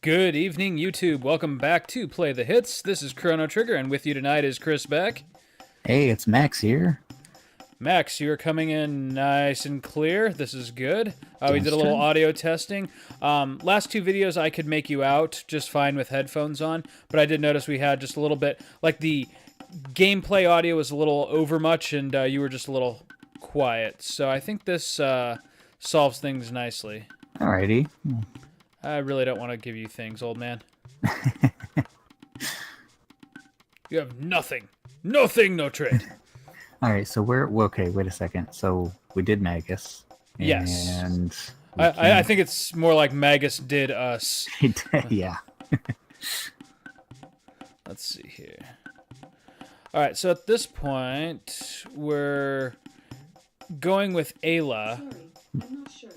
Good evening, YouTube. Welcome back to Play the Hits. This is Chrono Trigger, and with you tonight is Chris Beck. Hey, it's Max here. Max, you're coming in nice and clear. This is good. We did a little audio testing. Last two videos I could make you out just fine with headphones on, but I did notice we had just a little bit, like the gameplay audio was a little over much, and you were just a little quiet. So I think this solves things nicely. Alrighty. I really don't want to give you things, old man. You have nothing. Nothing, no trade. Alright, so okay, wait a second. So we did Magus. Yes. And I think it's more like Magus did us. Yeah. Let's see here. Alright, so at this point, we're going with Ayla. Sorry, I'm not sure.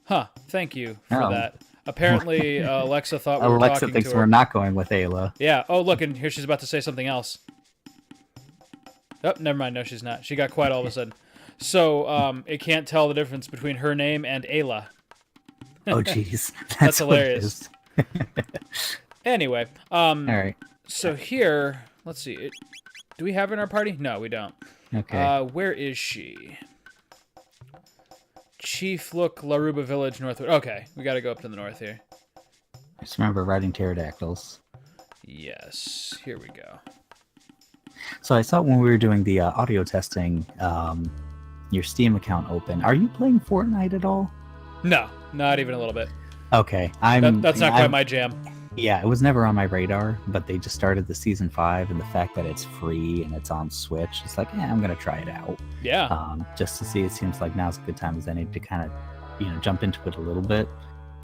Huh, thank you for that. Apparently, Alexa thought we were Alexa talking thinks to her. we're not going with Ayla. Yeah. Oh, look, and here she's about to say something else. Oh, never mind. No, she's not. She got quiet all of a sudden. So, it can't tell the difference between her name and Ayla. Oh, jeez. That's hilarious. Anyway, Alright. so here, let's see. Do we have her in our party? No, we don't. Okay. Where is she? Chief Look, Laruba Village, Northwood. Okay, we got to go up to the north here. Just remember riding pterodactyls. Yes, here we go. So I saw when we were doing the audio testing, your Steam account open. Are you playing Fortnite at all? No, not even a little bit. Okay. That's not quite my jam. Yeah, it was never on my radar, but they just started the Season 5, and the fact that it's free and it's on Switch, it's like, yeah, I'm going to try it out. Yeah. Just to see. It seems like now's a good time as any to kind of, jump into it a little bit.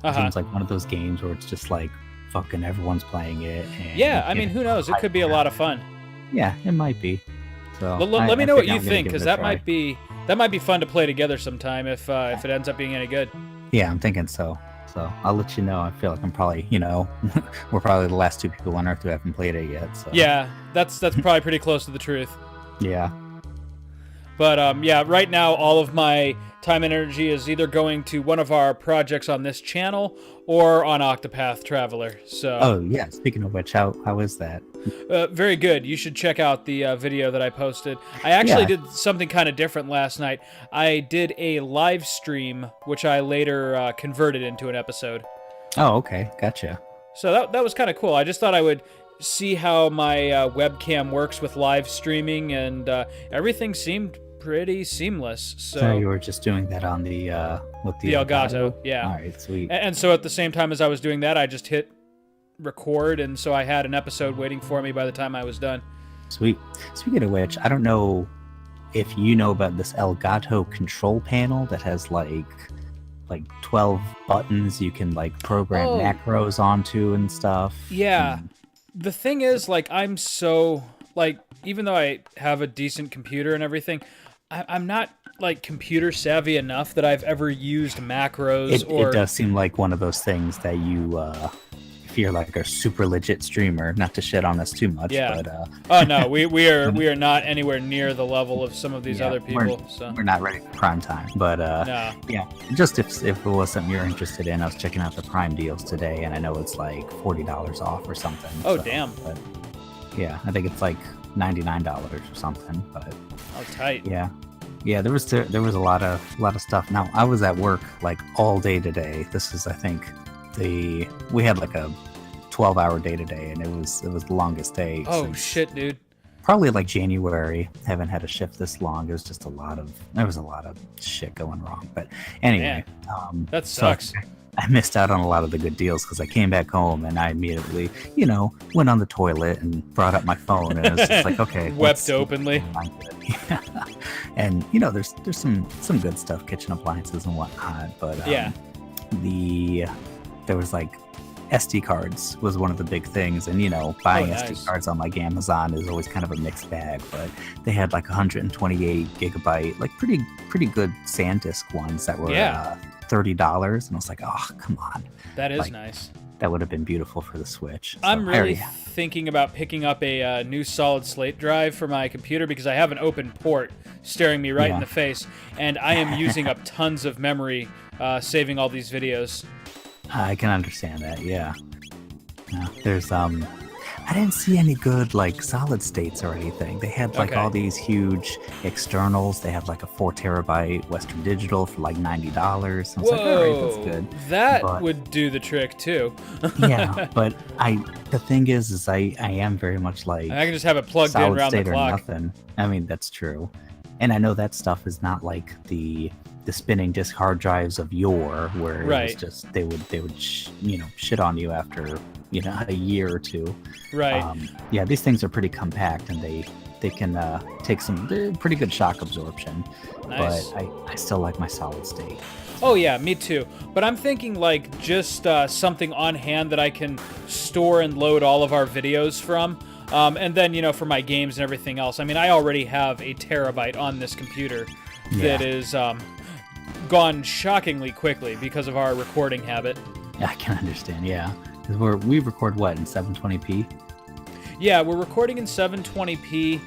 It seems like one of those games where it's just like, fucking everyone's playing it. And yeah, I mean, who knows? It could be a lot of fun. Yeah, it might be. So let me know what you think, because that might be fun to play together sometime if it ends up being any good. Yeah, I'm thinking so. So I'll let you know. I feel like I'm probably, we're probably the last two people on Earth who haven't played it yet. So. Yeah, that's probably pretty close to the truth. Yeah. But yeah, right now all of my time and energy is either going to one of our projects on this channel or on Octopath Traveler. So. Oh yeah. Speaking of which, how is that? Very good. You should check out the video that I posted. I actually did something kind of different last night. I did a live stream, which I later converted into an episode. Oh, okay. Gotcha. So that was kind of cool. I just thought I would see how my webcam works with live streaming, and everything seemed pretty seamless. So you were just doing that on the with the Elgato, yeah. All right, sweet. And so at the same time as I was doing that, I just hit record, and so I had an episode waiting for me by the time I was done. Sweet. Speaking of which, I don't know if you know about this Elgato control panel that has like 12 buttons you can program macros onto and stuff. Yeah. The thing is, I'm so even though I have a decent computer and everything, I'm not computer savvy enough that I've ever used macros. It does seem like one of those things that you if you're a super legit streamer, not to shit on us too much. Yeah. But, oh no, we are not anywhere near the level of some of these other people. We're not ready for prime time. But no. Yeah, just if it was something you're interested in, I was checking out the Prime deals today, and I know it's $40 off or something. Oh damn. But yeah, I think it's $99 or something. But oh tight. Yeah. Yeah, there was a lot of stuff. Now I was at work all day today. This is, I think, we had a 12-hour day today, and it was the longest day. Oh shit, dude. Probably January. Haven't had a shift this long. It was just there was a lot of shit going wrong. But anyway, that sucks. So I missed out on a lot of the good deals because I came back home and I immediately, went on the toilet and brought up my phone, and it was just okay. Wept openly. And there's some good stuff, kitchen appliances and whatnot. But there was SD cards was one of the big things, and buying SD cards on Amazon is always kind of a mixed bag, but they had 128 gigabyte pretty good SanDisk ones that were $30, and I was like, oh come on, that is nice. That would have been beautiful for the Switch. So I'm really thinking about picking up a new solid state drive for my computer, because I have an open port staring me right in the face, and I am using up tons of memory saving all these videos. I can understand that, yeah. Yeah. There's I didn't see any good like solid states or anything. They had like all these huge externals. They had like a 4 terabyte Western Digital for like $90. I was like, all right, that's good. That would do the trick too. Yeah, but the thing is I am very much like I can just have it plugged in solid around the state or clock. nothing. I mean, that's true. And I know that stuff is not like the spinning disk hard drives of yore, where it was just they would shit on you after a year or two. Right. Yeah, these things are pretty compact, and they can take some pretty good shock absorption. Nice. But I still like my solid state. Oh yeah, me too. But I'm thinking like just something on hand that I can store and load all of our videos from. And then, for my games and everything else. I mean, I already have a terabyte on this computer that is gone shockingly quickly because of our recording habit. Yeah, I can understand, yeah. Because we record what, in 720p? Yeah, we're recording in 720p.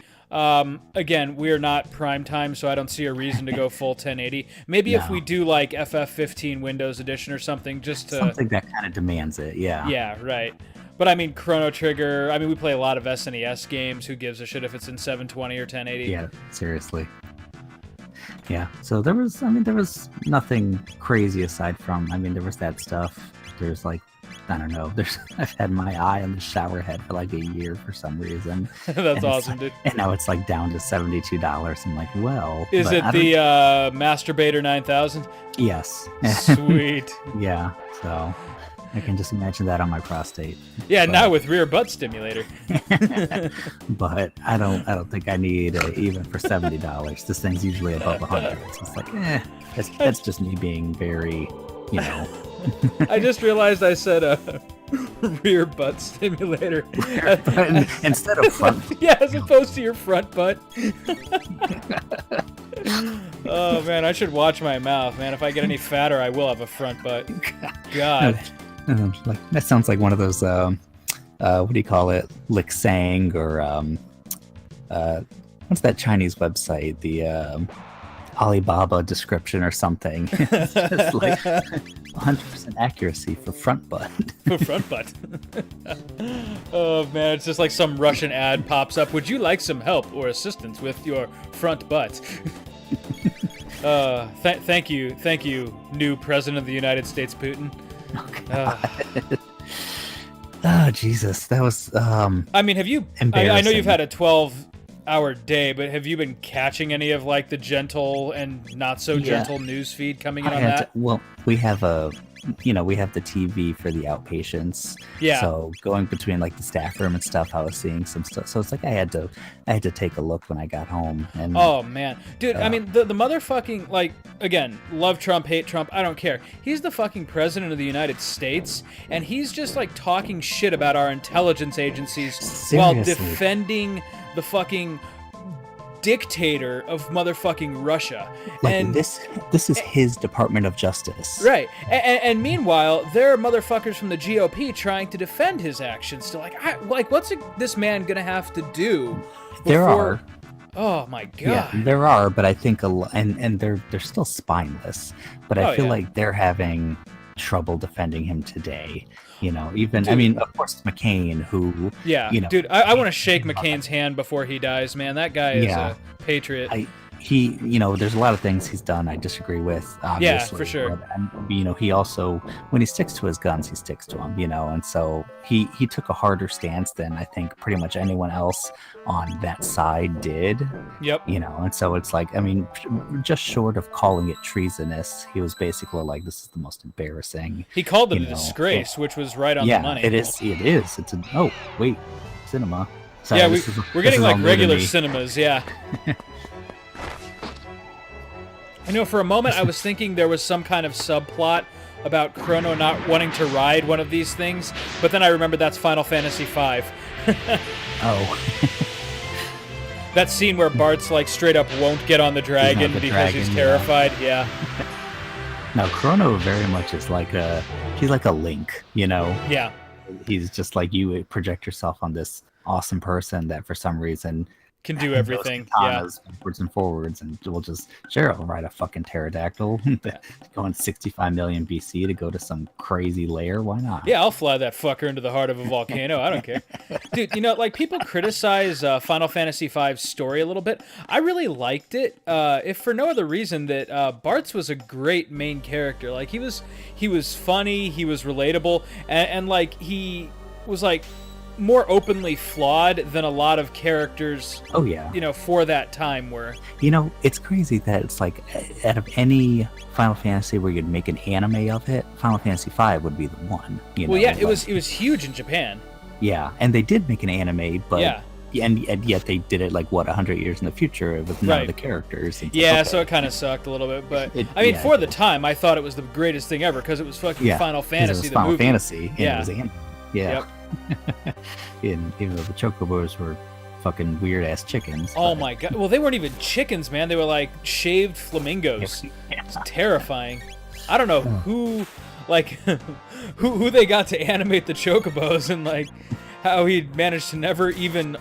Again, we're not prime time, so I don't see a reason to go full 1080. Maybe if we do like FF15 Windows Edition or something, just to... Something that kind of demands it, yeah. Yeah, right. But I mean, Chrono Trigger, we play a lot of SNES games. Who gives a shit if it's in 720 or 1080? Yeah, seriously. Yeah, so there was nothing crazy aside from, there was that stuff. There's like, I don't know, I've had my eye on the shower head for like a year for some reason. That's awesome, dude. And now it's like down to $72. I'm like, well... Is it the Masturbator 9000? Yes. Sweet. Yeah, so... I can just imagine that on my prostate. Yeah, now with rear butt stimulator. But I don't think I need even for $70. This thing's usually above $100. So it's like, that's just me being very, I just realized I said a rear butt stimulator instead of front. Yeah, as opposed to your front butt. Oh man, I should watch my mouth, man. If I get any fatter, I will have a front butt. God. Like that sounds like one of those what do you call it, Lixang or what's that Chinese website, the Alibaba description or something. It's just like 100% accuracy for front butt. For front butt. Oh man, it's just like some Russian ad pops up. Would you like some help or assistance with your front butt? Thank you, new President of the United States, Putin. Oh, Jesus, that was have you I know you've had a 12-hour day, but have you been catching any of like the gentle and not so gentle news feed coming in on that? Well, we have we have the TV for the outpatients. Yeah. So going between like the staff room and stuff, I was seeing some stuff. So it's like I had to take a look when I got home. And oh man, dude, the motherfucking, like, again, love Trump, hate Trump, I don't care. He's the fucking president of the United States, and he's just like talking shit about our intelligence agencies while defending the fucking dictator of motherfucking Russia. Like, and this is his Department of Justice. Right. And meanwhile, there are motherfuckers from the GOP trying to defend his actions. So what's this man gonna have to do before... There are. Oh my god. Yeah, there are, but I think and they're still spineless. But I feel like they're having trouble defending him today. Even, dude, of course, McCain, who... Yeah, dude, I want to shake McCain's hand before he dies, man. That guy is a patriot. There's a lot of things he's done I disagree with, obviously. Yeah, for sure. But, he also, when he sticks to his guns, he sticks to them, and so he took a harder stance than I think pretty much anyone else on that side did. Yep. And so it's like, just short of calling it treasonous, he was basically like, this is the most embarrassing. He called it a disgrace, which was right on the money. It is. It's cinema. Sorry, yeah, we're getting like regular cinemas, yeah. For a moment I was thinking there was some kind of subplot about Chrono not wanting to ride one of these things, but then I remembered that's Final Fantasy V. Oh. That scene where Bart's like straight up won't get on the dragon because he's terrified. Yeah. Now Chrono very much is like he's like a Link, Yeah. He's just like, you project yourself on this awesome person that for some reason can do everything. Yeah. Backwards and forwards, and we'll just ride a fucking pterodactyl going 65 million BC to go to some crazy lair. Why not? Yeah, I'll fly that fucker into the heart of a volcano. I don't care. Dude, you know, like, people criticize Final Fantasy V's story a little bit. I really liked it, if for no other reason that Bartz was a great main character. Like, he was funny, he was relatable, and like, he was, like, more openly flawed than a lot of characters. Oh yeah. You know, for that time were. You know, it's crazy that it's like, out of any Final Fantasy where you'd make an anime of it, Final Fantasy V would be the one. You know? Well, yeah, it was huge in Japan. Yeah, and they did make an anime, but yeah. And yet they did it like, what, 100 years in the future with none of the characters. Yeah, so it kind of sucked a little bit, but I mean, for the time, I thought it was the greatest thing ever because it was fucking Final Fantasy. It was Final Fantasy, and yeah. it was anime. Yeah. Yep. And even though the chocobos were fucking weird ass chickens. Oh my god! Well, they weren't even chickens, man. They were like shaved flamingos. Yeah. It's terrifying. I don't know who, like, who they got to animate the chocobos, and like how he managed to never even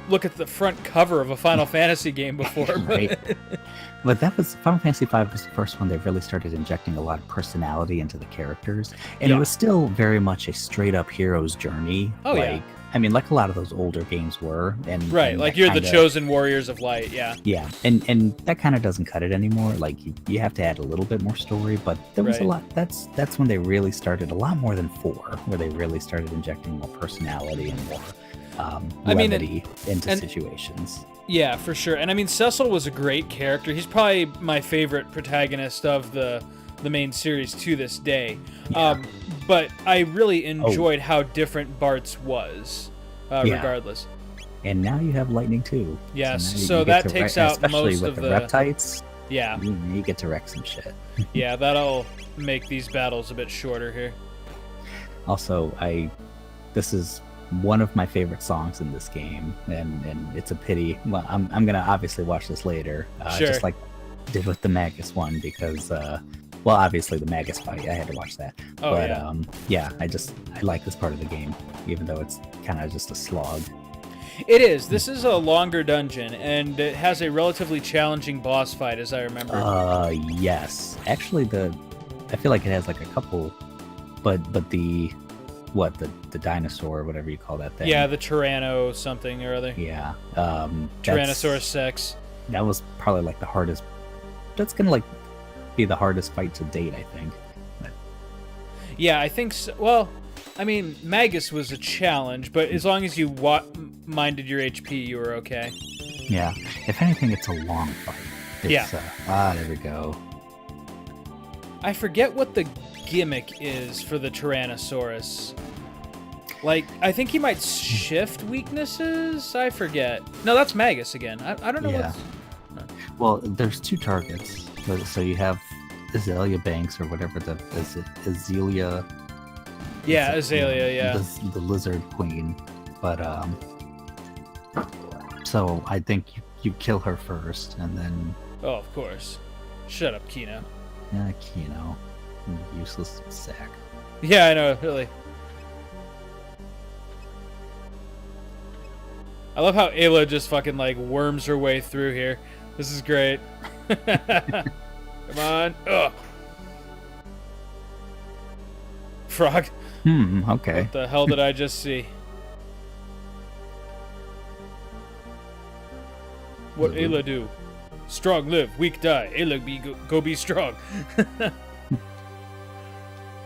look at the front cover of a Final Fantasy game before. Right. But that was Final Fantasy V was the first one they really started injecting a lot of personality into the characters, and it was still very much a straight up hero's journey. Oh yeah. I mean, like a lot of those older games were, and like you're the chosen warriors of light, yeah. Yeah, and that kind of doesn't cut it anymore. Like you have to add a little bit more story, but there was a lot. That's when they really started, a lot more than 4, where they really started injecting more personality and more levity into situations. Yeah, for sure. And I mean, Cecil was a great character. He's probably my favorite protagonist of the main series to this day. Yeah. But I really enjoyed how different Bartz was, regardless. And now you have lightning too. Yes, so that takes out most of the reptites. Yeah. You get to wreck some shit. Yeah, that'll make these battles a bit shorter here. Also, this is one of my favorite songs in this game, and it's a pity. Well, I'm gonna obviously watch this later, sure. Just like I did with the Magus one, because well, obviously the Magus fight, I had to watch that. I like this part of the game, even though it's kind of just a slog. It is. This is a longer dungeon, and it has a relatively challenging boss fight, as I remember. Yes. Actually, I feel like it has like a couple, but the dinosaur, whatever you call that thing. Yeah, the Tyranno something or other. Yeah. Tyrannosaurus Sex. That was probably like the hardest. That's gonna like be the hardest fight to date, I think. But... Yeah, I think so. Well, I mean, Magus was a challenge, but as long as you minded your HP, you were okay. Yeah. If anything, it's a long fight. There we go. I forget what the gimmick is for the Tyrannosaurus. Like, I think he might shift weaknesses? I forget. No, that's Magus again. I don't know what's... Well, there's 2 targets. So you have Azalea Banks, or whatever Azalea... Yeah, Azalea, yeah. The lizard queen. But, so I think you kill her first, and then... Oh, of course. Shut up, Kino. Yeah, Kino. Useless sack. Yeah, I know, really. I love how Ayla just fucking like worms her way through here. This is great. Come on. Ugh. Frog. Okay. What the hell did I just see? What Ayla do? Strong live, weak die. Ayla go be strong.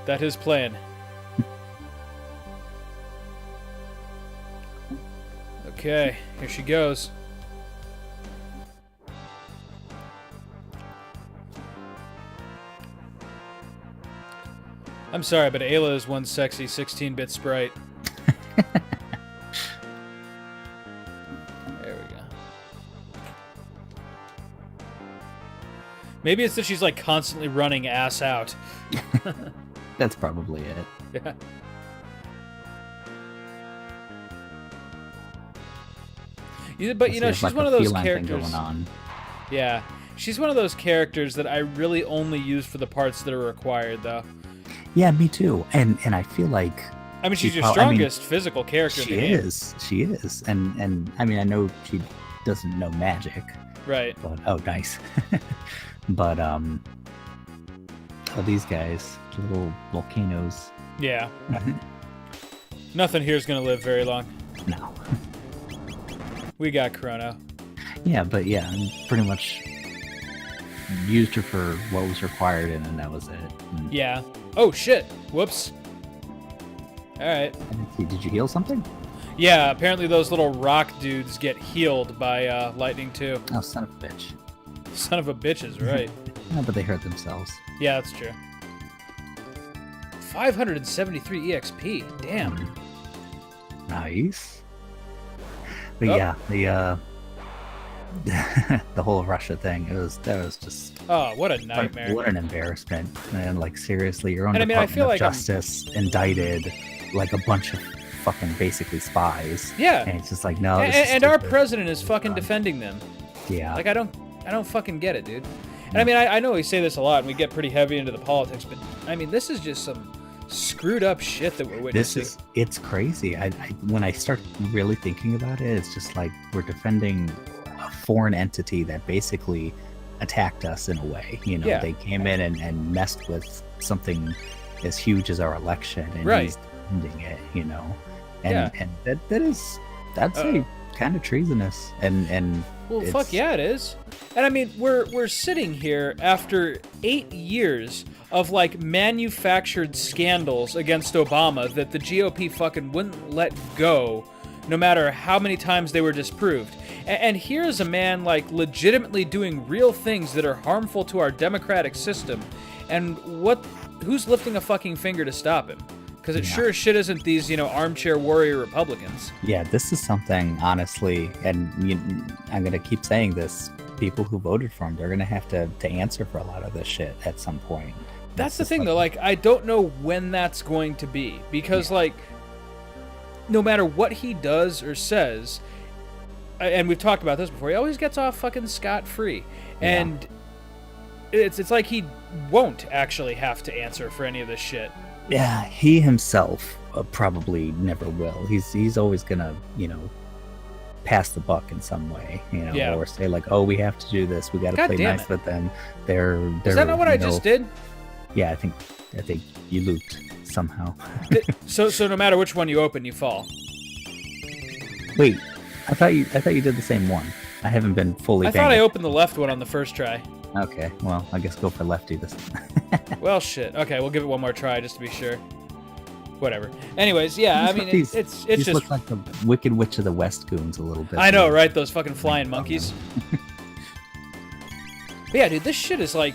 That is plan. Okay, here she goes. I'm sorry, but Ayla is one sexy 16-bit sprite. There we go. Maybe it's that she's like constantly running ass out. That's probably it. Yeah. But you know, she's one of those characters. Going on. Yeah, she's one of those characters that I really only use for the parts that are required, though. Yeah, me too. And I feel like I mean, she's your strongest physical character in the game. She is. And I mean, I know she doesn't know magic. Right. But oh, nice. But these guys, little volcanoes. Yeah. Nothing here is gonna live very long. No. We got Chrono. Yeah, but yeah, I'm pretty much used her for what was required, and then that was it. And Yeah. Oh shit. Whoops. All right. I didn't see, did you heal something? Yeah. Apparently those little rock dudes get healed by lightning too. Oh, son of a bitch. Son of a bitch is right. No, but they hurt themselves. Yeah, that's true. 573 EXP. Damn. Nice. But Oh. yeah, the whole Russia thing, that was just Oh, what a nightmare. what an embarrassment. And like seriously, your own And I mean, I Department feel of like Justice indicted like a bunch of fucking basically spies. Yeah. And it's just like, no, this is And our stupid. president is fucking defending them. Yeah. Like I don't fucking get it, dude. And I mean, I know we say this a lot and we get pretty heavy into the politics, but I mean, this is just some screwed up shit that we're witnessing. It's crazy. I when I start really thinking about it, it's just like we're defending a foreign entity that basically attacked us in a way. You know, Yeah. they came in and messed with something as huge as our election, and Right. he's defending it. You know, and Yeah. and that's a kind of treasonous and Well, it's- fuck yeah, it is. And I mean, we're sitting here after 8 years of like manufactured scandals against Obama that the GOP fucking wouldn't let go, no matter how many times they were disproved. And here's a man like legitimately doing real things that are harmful to our democratic system. And who's lifting a fucking finger to stop him? Because it sure as shit isn't these, armchair warrior Republicans. Yeah, this is something, honestly, and I'm going to keep saying this, people who voted for him, they're going to have to answer for a lot of this shit at some point. That's the just thing, though. Like, I don't know when that's going to be. Because, like, no matter what he does or says, and we've talked about this before, he always gets off fucking scot-free. And it's like he won't actually have to answer for any of this shit. Yeah, he himself probably never will. He's always gonna, pass the buck in some way, or say like, "Oh, we have to do this. We got to God play damn nice it. with them." They're Is that not what I just did? Yeah, I think you looped somehow. So no matter which one you open, you fall. Wait, I thought you did the same one. I haven't been fully. I thought I opened the left one on the first try. Okay, well, I guess go for lefty this. Well, shit. Okay, we'll give it one more try just to be sure. Whatever. Anyways, yeah, I mean, it's these just. look like the Wicked Witch of the West goons a little bit. I know, right? Those fucking flying monkeys. But yeah, dude, this shit is like.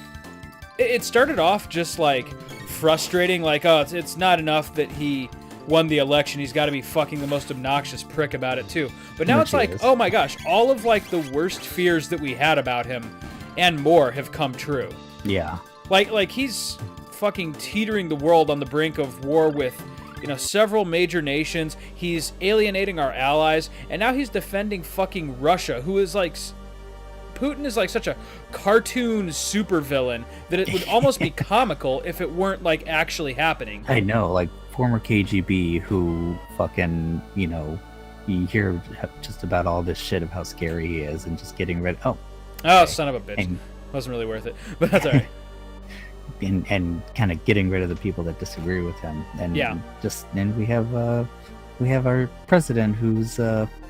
It started off just like frustrating, like, oh, it's not enough that he won the election. He's got to be fucking the most obnoxious prick about it too. But now Which it's like, is. oh my gosh, all of like the worst fears that we had about him and more have come true. Yeah. Like he's fucking teetering the world on the brink of war with, several major nations. He's alienating our allies, and now he's defending fucking Russia, who is like, Putin is like such a cartoon supervillain that it would almost be comical if it weren't like actually happening. I know, like former KGB who fucking, you hear just about all this shit of how scary he is and just getting rid. Oh, Son of a bitch. And, Wasn't really worth it, but that's all right. and kind of getting rid of the people that disagree with him, and we have our president who's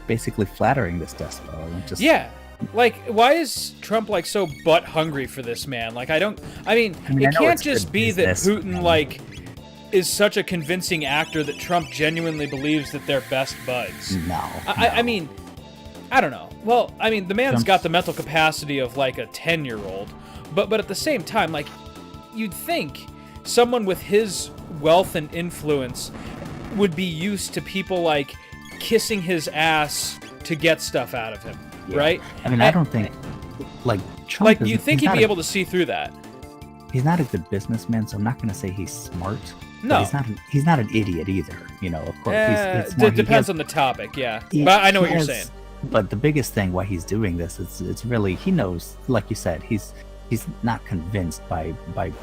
basically flattering this despot. And just Like, why is Trump like so butt hungry for this man? Like, I mean, I it know can't it's just good be that business, Putin man. like is such a convincing actor that Trump genuinely believes that they're best buds. No. I mean, I don't know. Well, I mean, the man's Trump's- got the mental capacity of like a 10-year-old, but at the same time, like, you'd think someone with his wealth and influence would be used to people like kissing his ass to get stuff out of him, right? I mean, I don't think like Trump. Like, you think he'd be able to see through that? He's not a good businessman, so I'm not going to say he's smart. No. but he's not an idiot either. Of course. He Depends has- on the topic, yeah. he- But I know he what you're has- saying. But the biggest thing why he's doing this is it's really, he knows, like you said, he's not convinced by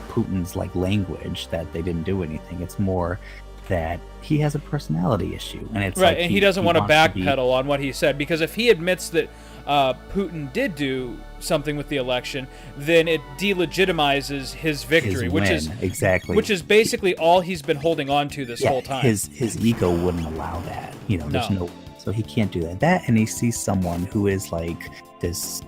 Putin's like language that they didn't do anything. It's more that he has a personality issue, and it's right, like and he doesn't want to wants backpedal on what he said, because if he admits that Putin did do something with the election, then it delegitimizes his victory, his which win. is exactly which is basically all he's been holding on to this whole time. His ego wouldn't allow that. There's no, so he can't do that. That, and he sees someone who is like this,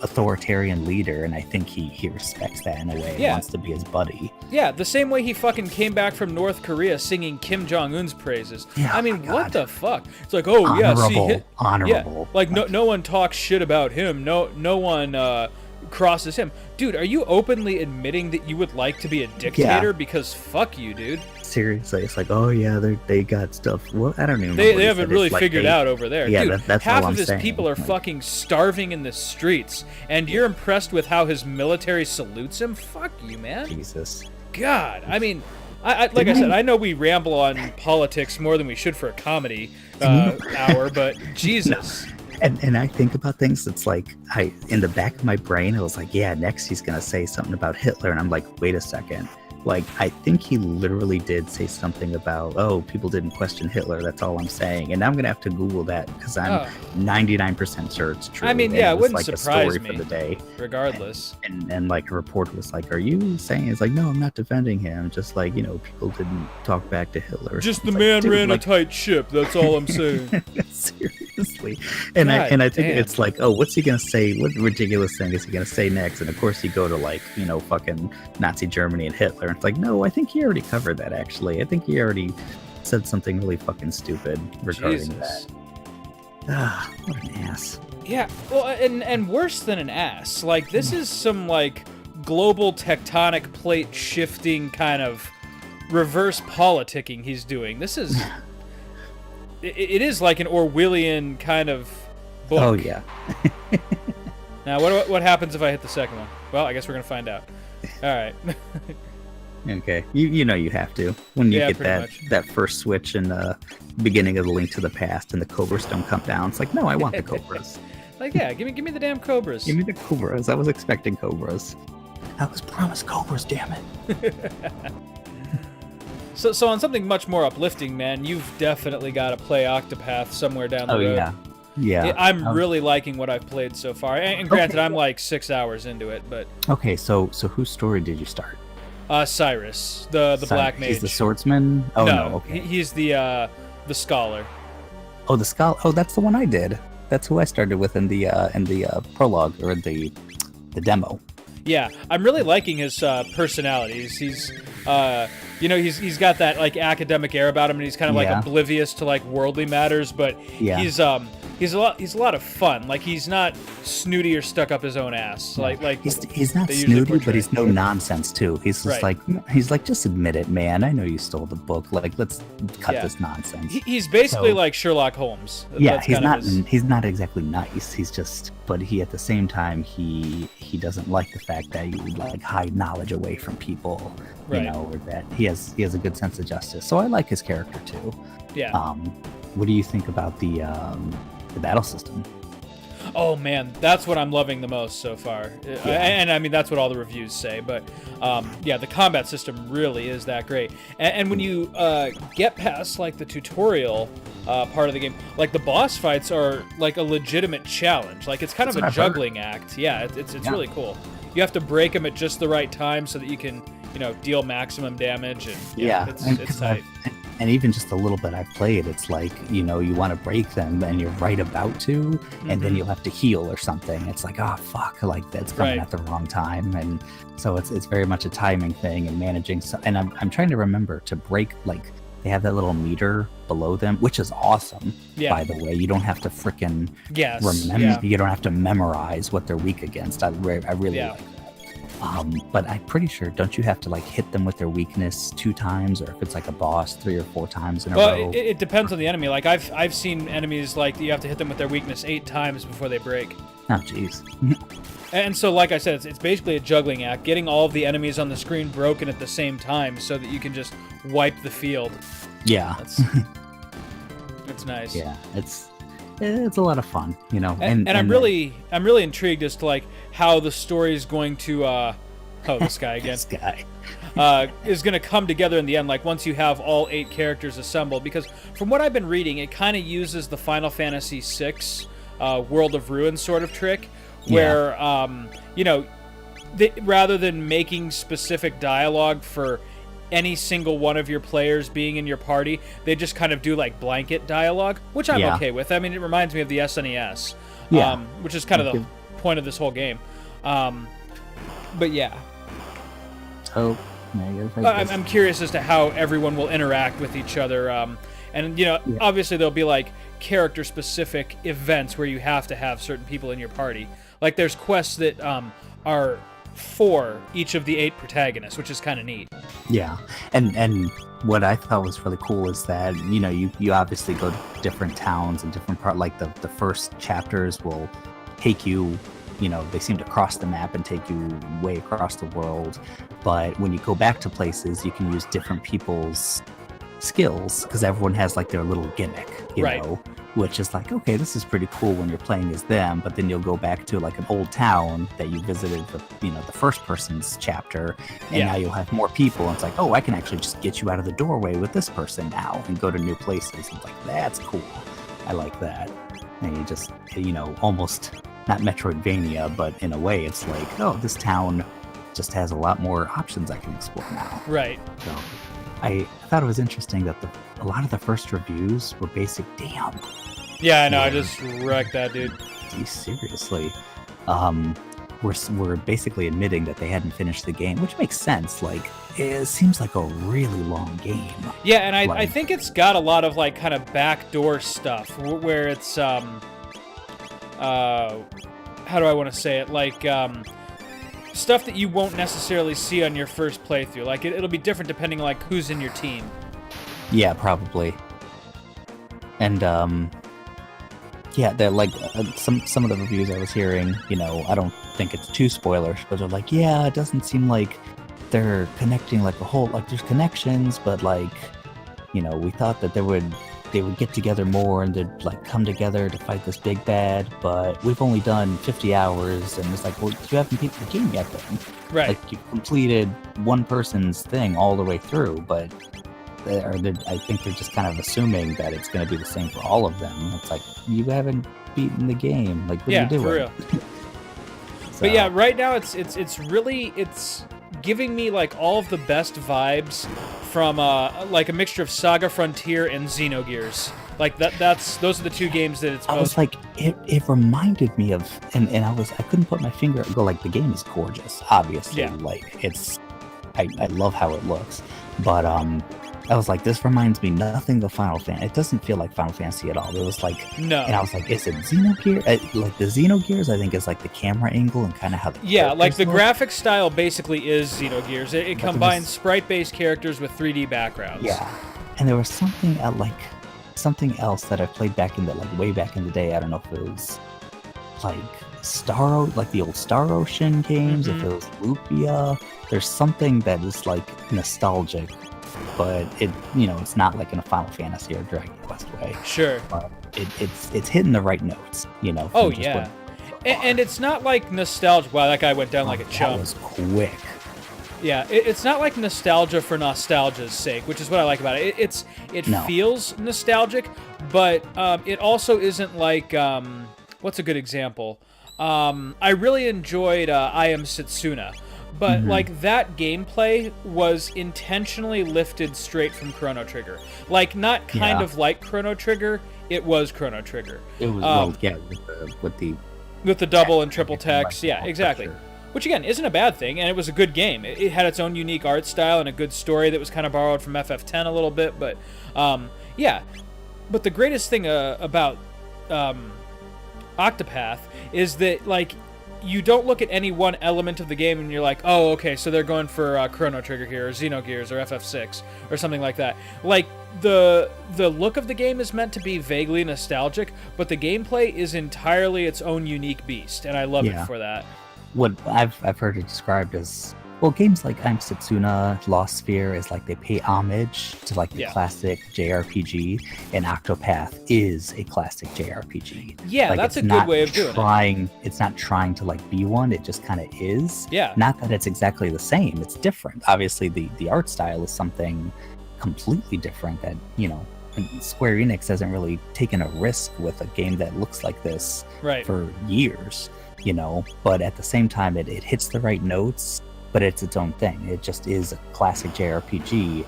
authoritarian leader, and I think he respects that in a way. Yeah. Wants to be his buddy. Yeah, the same way he fucking came back from North Korea singing Kim Jong-un's praises. Yeah, I mean, my what God. the fuck? It's like, oh yeah, see, honorable. Yeah, like no one talks shit about him. No one crosses him. Dude, are you openly admitting that you would like to be a dictator? Yeah. Because fuck you, dude. Seriously, it's like, oh yeah, they got stuff. Well, I don't even. They haven't really figured out over there. Yeah, dude, that's half all of I'm his saying. people are fucking starving in the streets, and you're impressed with how his military salutes him? Fuck you, man. Jesus. God, I mean, like I said, I know we ramble on politics more than we should for a comedy hour, but Jesus. And I think about things. It's like in the back of my brain, I was like, yeah, next he's gonna say something about Hitler, and I'm like, wait a second. Like, I think he literally did say something about, oh, people didn't question Hitler. That's all I'm saying. And now I'm going to have to Google that because I'm 99% sure it's true. I mean, yeah, it wouldn't like surprise a story me. for the day. Regardless. And like a reporter was like, are you saying? It's like, no, I'm not defending him. Just like, people didn't talk back to Hitler. Just the It's man like, dude, ran like, a tight ship. That's all I'm saying. Seriously. And I think it's like, oh, what's he going to say? What ridiculous thing is he going to say next? And of course you go to like, fucking Nazi Germany and Hitler. It's like, no, I think he already covered that, actually. I think he already said something really fucking stupid regarding that. Ah, what an ass. Yeah, well, and worse than an ass. Like, this is some, like, global tectonic plate shifting kind of reverse politicking he's doing. This is... it is like an Orwellian kind of book. Oh, yeah. Now, what happens if I hit the second one? Well, I guess we're going to find out. All right. Okay, you know you have to when you get that first switch in the beginning of the Link to the Past and the Cobras don't come down. It's like, no, I want the Cobras. Like, yeah, give me the damn Cobras. Give me the Cobras. I was expecting Cobras. I was promised Cobras. Damn it. So on something much more uplifting, man, you've definitely got to play Octopath somewhere down the road. Oh yeah. I'm really liking what I've played so far. And granted, I'm like 6 hours into it, but okay. So whose story did you start? Cyrus, the Black Mage. He's the swordsman? Oh, no. Okay. He's the scholar. Oh, the scholar. Oh, that's the one I did. That's who I started with in the prologue or the demo. Yeah, I'm really liking his personality. He's he's got that like academic air about him, and he's kind of like oblivious to like worldly matters, but he's a lot of fun. Like, he's not snooty or stuck up his own ass. Like he's not snooty, but he's no nonsense too. He's just like just admit it, man. I know you stole the book. Like, let's cut this nonsense. He's basically like Sherlock Holmes. Yeah, he's not exactly nice. He's just, but he at the same time he doesn't like the fact that you like hide knowledge away from people. Right. Or that he has a good sense of justice. So I like his character too. Yeah. What do you think about the battle system? Oh man, that's what I'm loving the most so far. And I mean, that's what all the reviews say, but the combat system really is that great. And when you get past like the tutorial part of the game, like the boss fights are like a legitimate challenge. Like, it's kind of a juggling act. Yeah, it's really cool. You have to break them at just the right time so that you can deal maximum damage, and it's tight. And even just a little bit I've played, it's like, you want to break them and you're right about to, and then you'll have to heal or something. It's like, oh, fuck, like that's coming at the wrong time. And so it's very much a timing thing and managing. And I'm trying to remember to break, like, they have that little meter below them, which is awesome, by the way. You don't have to frickin' remember. Yeah. You don't have to memorize what they're weak against. I really like that. But I'm pretty sure, don't you have to like hit them with their weakness 2 times, or if it's like a boss 3 or 4 times in a row? Well, it depends on the enemy. Like, I've seen enemies like you have to hit them with their weakness 8 times before they break. Oh, jeez. And so, like I said, it's basically a juggling act, getting all of the enemies on the screen broken at the same time so that you can just wipe the field. Yeah. That's nice. Yeah, it's a lot of fun, And I'm really intrigued as to like how the story is going to Oh, this guy again. This guy. Is going to come together in the end, like once you have all 8 characters assembled. Because from what I've been reading, it kind of uses the Final Fantasy VI World of Ruin sort of trick, where, you know, rather than making specific dialogue for any single one of your players being in your party, they just kind of do like blanket dialogue, which I'm okay with. I mean, it reminds me of the SNES, which is kind of the point of this whole game. But yeah. Oh, I'm curious as to how everyone will interact with each other. And, you know, obviously there'll be like character-specific events where you have to have certain people in your party. Like there's quests that are for each of the 8 protagonists, which is kind of neat. Yeah, and what I thought was really cool is that, you know, you obviously go to different towns and different like the first chapters will take you, you know, they seem to cross the map and take you way across the world. But when you go back to places, you can use different people's skills because everyone has like their little gimmick, you know, which is like, okay, this is pretty cool when you're playing as them. But then you'll go back to like an old town that you visited for, you know, the first person's chapter, and now you'll have more people. And it's like, oh, I can actually just get you out of the doorway with this person now and go to new places. And it's like, that's cool. I like that. And you just, you know, almost not Metroidvania, but in a way, it's like, oh, this town just has a lot more options I can explore now. Right. So I thought it was interesting that a lot of the first reviews were basic. Damn. Yeah, I know. I just wrecked that, dude. Seriously. We're basically admitting that they hadn't finished the game, which makes sense. Like, it seems like a really long game. Yeah, and I think it's got a lot of like kind of backdoor stuff where it's how do I want to say it? Like stuff that you won't necessarily see on your first playthrough. Like it'll be different depending like who's in your team. Yeah, probably. And yeah, they're like some of the reviews I was hearing, you know, I don't think it's too spoilers, but they're like, yeah, it doesn't seem like they're connecting like a whole, like there's connections, but like, you know, we thought that they would get together more and they'd like come together to fight this big bad, but we've only done 50 hours, and it's like, well, you haven't beat the game yet then. Right. Like you completed one person's thing all the way through, but I think they're just kind of assuming that it's going to be the same for all of them. It's like, you haven't beaten the game. Like, what are you doing? For real. So. But yeah, right now it's really giving me like all of the best vibes from like a mixture of Saga Frontier and Xenogears. Like those are the 2 games that it's. I was like, it reminded me of, and I couldn't put my finger. Go like the game is gorgeous, obviously. Yeah. Like it's, I love how it looks, but I was like, this reminds me nothing of Final Fantasy. It doesn't feel like Final Fantasy at all. It was like, no. And I was like, is it Xenogears? Like the Xenogears, I think is like the camera angle and kind of how the like the look. Graphic style basically is Xenogears. It combines sprite-based characters with 3D backgrounds. Yeah, and there was something else that I played back in way back in the day. I don't know if it was like like the old Star Ocean games, if it was Lupia. There's something that is like nostalgic. But it, you know, it's not like in a Final Fantasy or Dragon Quest way. Sure. But it's hitting the right notes, you know. Oh yeah, and it's not like nostalgia. Wow, that guy went down like a chump. That was quick. Yeah, it's not like nostalgia for nostalgia's sake, which is what I like about it. It feels nostalgic, but it also isn't like what's a good example? I really enjoyed I Am Setsuna. But, like, that gameplay was intentionally lifted straight from Chrono Trigger. Like, not kind of like Chrono Trigger, it was Chrono Trigger. It was, with the double and triple text. Yeah, exactly. Sure. Which, again, isn't a bad thing, and it was a good game. It had its own unique art style and a good story that was kind of borrowed from FF10 a little bit, but, yeah. But the greatest thing about Octopath is that, like, you don't look at any one element of the game and you're like, oh, okay, so they're going for Chrono Trigger here, or Xenogears, or FF6, or something like that. Like, the look of the game is meant to be vaguely nostalgic, but the gameplay is entirely its own unique beast, and I love it for that. What I've heard it described as Well, games like I'm Setsuna, Lost Sphere is like they pay homage to like the classic JRPG, and Octopath is a classic JRPG. Yeah, like, that's a good way of doing it. It's not trying to like be one, it just kind of is. Yeah. Not that it's exactly the same, it's different. Obviously, the art style is something completely different that, and Square Enix hasn't really taken a risk with a game that looks like this for years, but at the same time, it hits the right notes. But it's its own thing. It just is a classic JRPG,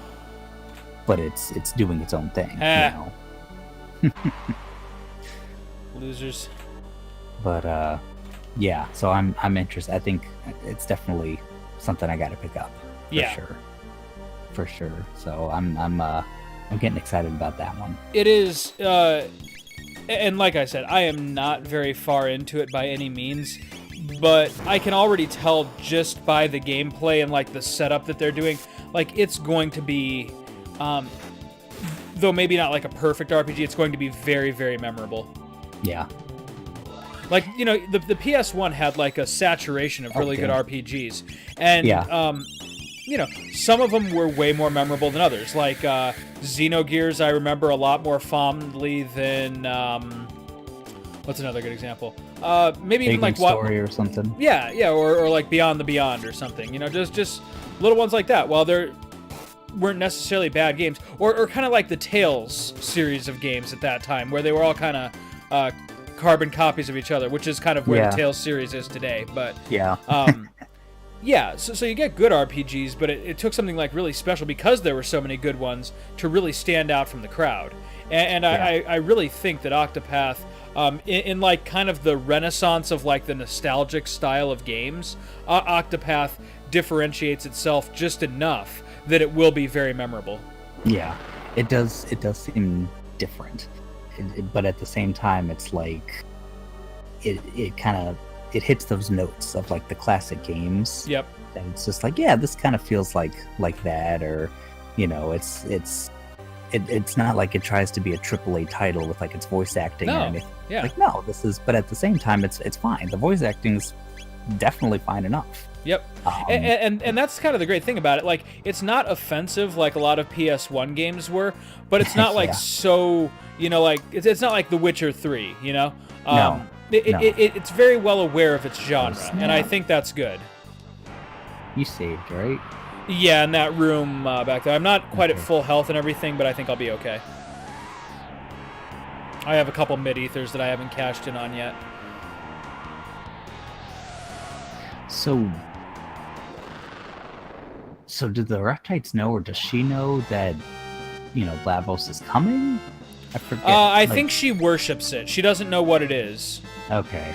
but it's doing its own thing. Losers. But yeah. So I'm interested. I think it's definitely something I got to pick up. For sure. So I'm getting excited about that one. It is, and like I said, I am not very far into it by any means. But I can already tell just by the gameplay and like the setup that they're doing, like it's going to be, though maybe not like a perfect RPG, it's going to be very, very memorable. Yeah. Like, the PS1 had like a saturation of really good RPGs. And, some of them were way more memorable than others. Like Xenogears, I remember a lot more fondly than, what's another good example? Maybe even like Story or something. Yeah, or like Beyond the Beyond or something. Just little ones like that. While they weren't necessarily bad games, or kind of like the Tales series of games at that time, where they were all kind of carbon copies of each other, which is kind of where the Tales series is today. But so you get good RPGs, but it took something like really special because there were so many good ones to really stand out from the crowd. And I really think that Octopath, in like kind of the renaissance of like the nostalgic style of games, Octopath differentiates itself just enough that it will be very memorable. Yeah, it does seem different, but at the same time, it's like it hits those notes of like the classic games. Yep. And it's just like, yeah, this kind of feels like that, or it's not like it tries to be a AAA title with like its voice acting or anything. Yeah. Like, no, this is, but at the same time, it's fine. The voice acting's definitely fine enough. Yep. And that's kind of the great thing about it. Like, it's not offensive like a lot of PS1 games were, but it's not like so, like, it's not like The Witcher 3, No. It's very well aware of its genre, and I think that's good. You saved, right? Yeah, in that room back there. I'm not quite at full health and everything, but I think I'll be okay. I have a couple mid-ethers that I haven't cashed in on yet. So do the Reptites know, or does she know that, Blavos is coming? I forget. I think she worships it. She doesn't know what it is. Okay.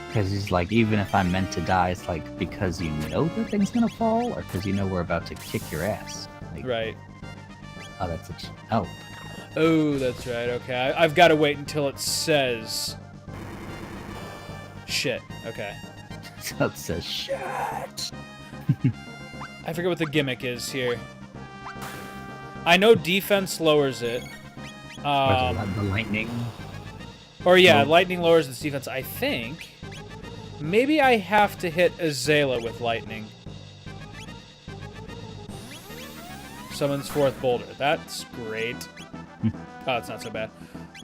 Because he's like, even if I'm meant to die, it's like, because you know the thing's gonna fall, or because we're about to kick your ass? Like, right. Oh, that's Oh, that's right. Okay, I've got to wait until it says... Shit. Okay. So it says shit. I forget what the gimmick is here. I know defense lowers it. The lightning. Or yeah, lightning lowers its defense, I think. Maybe I have to hit Azala with lightning. Summons fourth boulder. That's great. Oh, it's not so bad.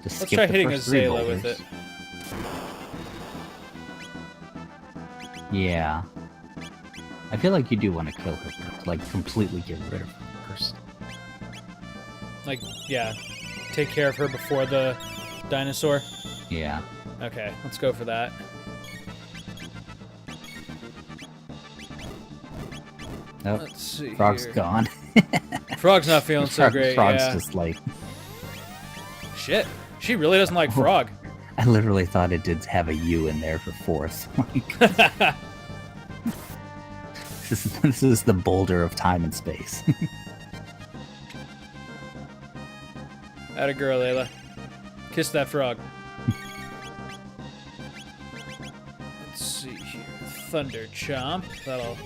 Let's try hitting Azala with it. Yeah. I feel like you do want to kill her, like completely get rid of her first. Like, yeah, take care of her before the dinosaur? Yeah. Okay, let's go for that. Nope. Let's see. Frog's here. Gone. Frog's not feeling so great. Frog's just like... Shit. She really doesn't like Frog. I literally thought it did have a U in there for fourth. This is the boulder of time and space. Atta girl, Layla. Kiss that frog. Let's see here. Thunder Chomp. That'll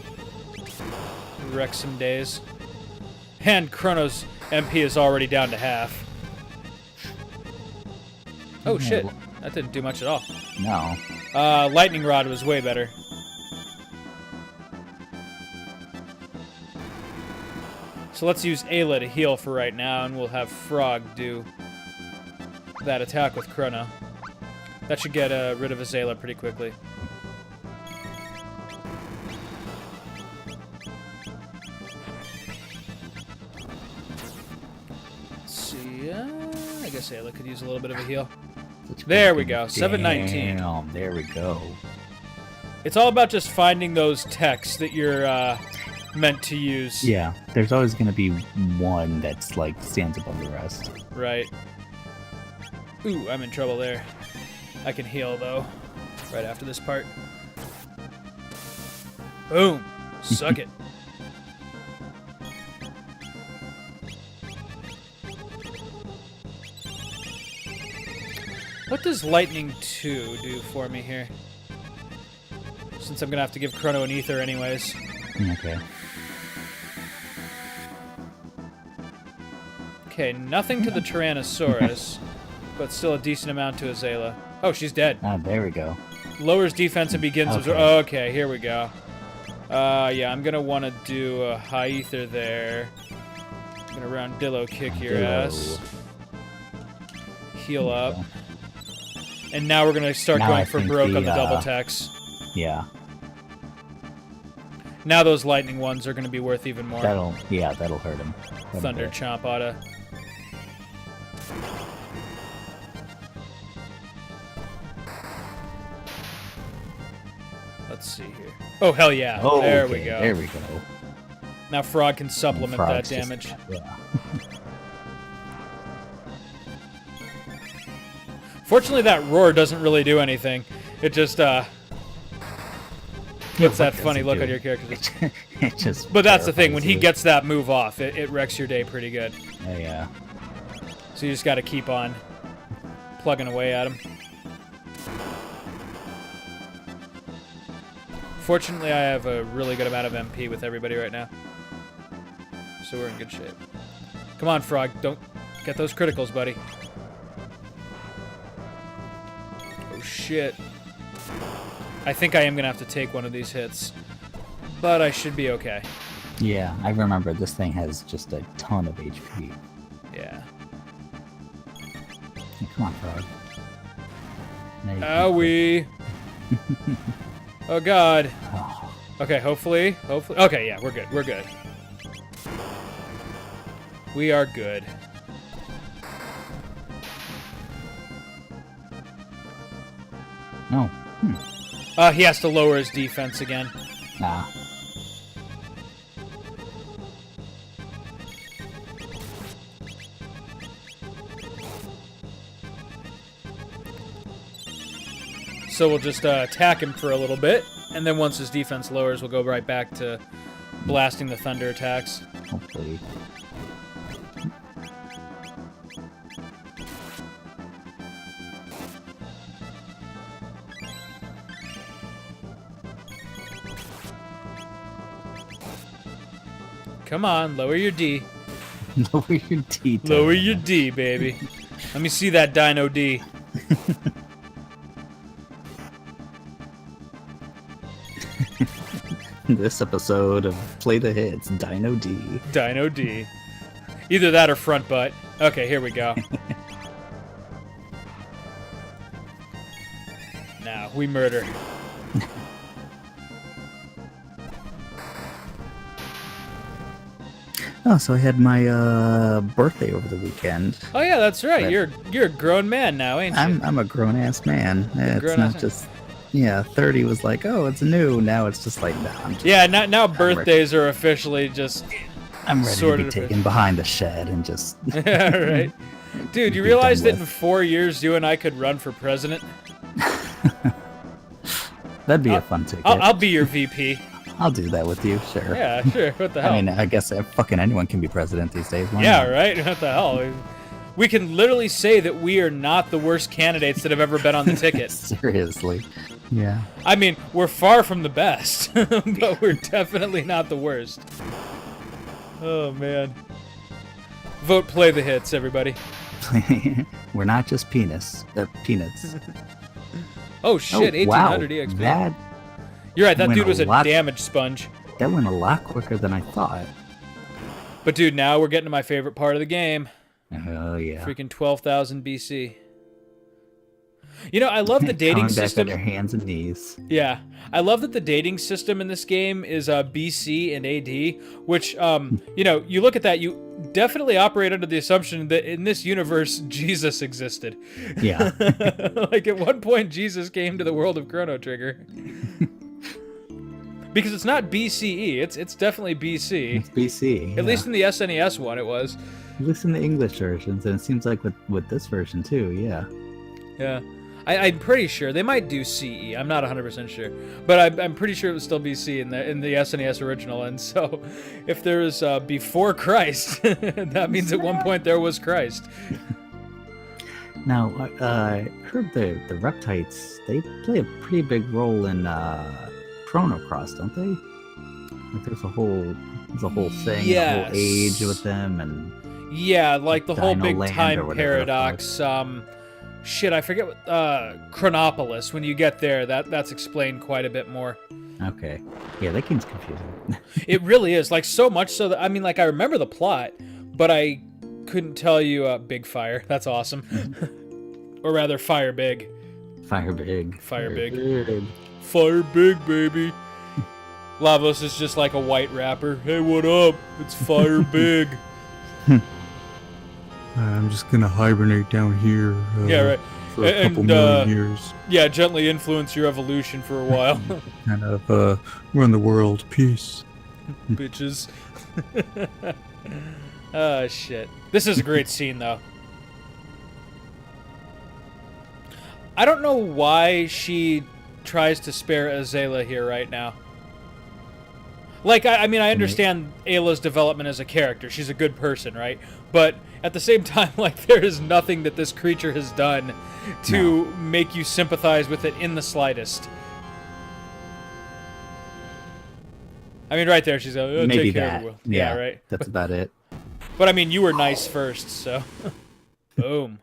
wreck some days. And Chrono's MP is already down to half. Oh shit. That didn't do much at all. No. Lightning Rod was way better. So let's use Ayla to heal for right now, and we'll have Frog do that attack with Chrono. That should get rid of Azala pretty quickly. Let's see. I guess Ayla could use a little bit of a heal. There we go. 719. Damn, there we go. It's all about just finding those techs that you're meant to use. Yeah, there's always going to be one that's like stands above the rest. Right. Ooh, I'm in trouble there. I can heal though, right after this part. Boom! Suck it. What does Lightning 2 do for me here? Since I'm gonna have to give Chrono an ether anyways. Okay. Okay, nothing to the Tyrannosaurus, but still a decent amount to Azala. Oh, she's dead. Ah, there we go. Lowers defense and begins Okay. Okay, here we go. Yeah, I'm gonna want to do a high ether there. I'm gonna roundillo kick your ass. Heal up. And now we're gonna start going for broke on the double techs. Yeah. Now those lightning ones are gonna be worth even more. That'll hurt him. Thunder Chomp oughta. Let's see here. Oh, hell yeah. Oh, there okay, we go. There we go. Now Frog can supplement that damage. Yeah. Fortunately, that roar doesn't really do anything. It just, gets that funny look on your character. It just But that's the thing. When he you. gets that move off, it wrecks your day pretty good. Oh, yeah. So you just got to keep on plugging away at him. Fortunately, I have a really good amount of MP with everybody right now. So we're in good shape. Come on, Frog. Don't get those criticals, buddy. Oh, shit. I think I am going to have to take one of these hits. But I should be okay. Yeah, I remember this thing has just a ton of HP. Yeah. Hey, come on, Frog. Owie. Oh, God. Oh. Okay, hopefully. Okay, yeah, we're good. We're good. We are good. No. He has to lower his defense again. Nah. So we'll just attack him for a little bit, and then once his defense lowers, we'll go right back to blasting the thunder attacks. Hopefully. Come on, lower your D. Lower your D. Lower your D, baby. Let me see that Dino D. This episode of Play the Hits, Dino D. Dino D. Either that or front butt. Okay, here we go. Now, we murder. Oh, so I had my birthday over the weekend. Oh yeah, that's right. But You're a grown man now, ain't you? I'm a grown ass man. It's not just 30 was like, oh, it's new. Now it's just like, nah, I'm just, Yeah, now birthdays are officially just I'm ready sort to be of taken behind the shed and just yeah, right. Dude, you be realize done that in with. 4 years you and I could run for president? That'd be a fun ticket. I'll be your VP. I'll do that with you, sure. Yeah, sure. What the hell? I mean, I guess fucking anyone can be president these days. Why Yeah, not? right? What the hell? We can literally say that we are not the worst candidates that have ever been on the ticket. Seriously. Yeah. I mean, we're far from the best, but we're definitely not the worst. Oh, man. Vote Play the Hits, everybody. We're not just peanuts. Oh, shit. 1800 wow. EXP. That You're right. That went dude was a lot- damage sponge. went a lot quicker than I thought. But dude, now we're getting to my favorite part of the game. Oh yeah. Freaking 12,000 BC. You know, I love the dating Coming back system. on your hands and knees. Yeah, I love that the dating system in this game is BC and AD, which, you know, you look at that, you definitely operate under the assumption that in this universe, Jesus existed. Yeah. Like, at one point, Jesus came to the world of Chrono Trigger. Because it's not BCE, it's definitely BC. It's BC. At least in the SNES one, it was. At least in the English versions, and it seems like with this version too, yeah. Yeah. I'm pretty sure they might do CE. I'm not 100% sure, but I'm pretty sure it was still BC in the SNES original. And so, if there was before Christ, that means at one point there was Christ. Now, I heard the Reptites, they play a pretty big role in Chrono Cross, don't they? Like there's a whole thing, Yes. a whole age with them, and Yeah, like the whole Dino big Land or time whatever the paradox. Shit, I forget what Chronopolis. When you get there, that's explained quite a bit more. okay, yeah, that game's confusing. It really is, like, so much so that I mean, like, I remember the plot, but I couldn't tell you. Big fire. That's awesome. Or rather, fire big. Fire big. Fire big. Fire big, baby. Lavos is just like a white rapper. Hey, what up? It's fire big. I'm just gonna hibernate down here. Yeah, right. For a couple million years. Yeah, gently influence your evolution for a while. Kind of run the world. Peace. Bitches. Oh, shit. This is a great scene, though. I don't know why she tries to spare Azela here right now. Like, I mean, I understand Ayla's development as a character. She's a good person, right? But at the same time, like, there is nothing that this creature has done to make you sympathize with it in the slightest. I mean, right there, she's like, oh, Maybe take care that. of the world. Yeah, right. That's about it. But I mean, you were nice first, so boom.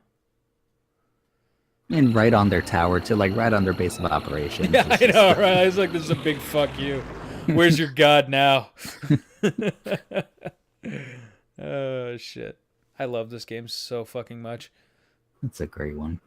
And right on their tower too, like right on their base of operations. Yeah, I know, right? I was like, this is a big fuck you. Where's your god now? Oh shit. I love this game so fucking much. It's a great one.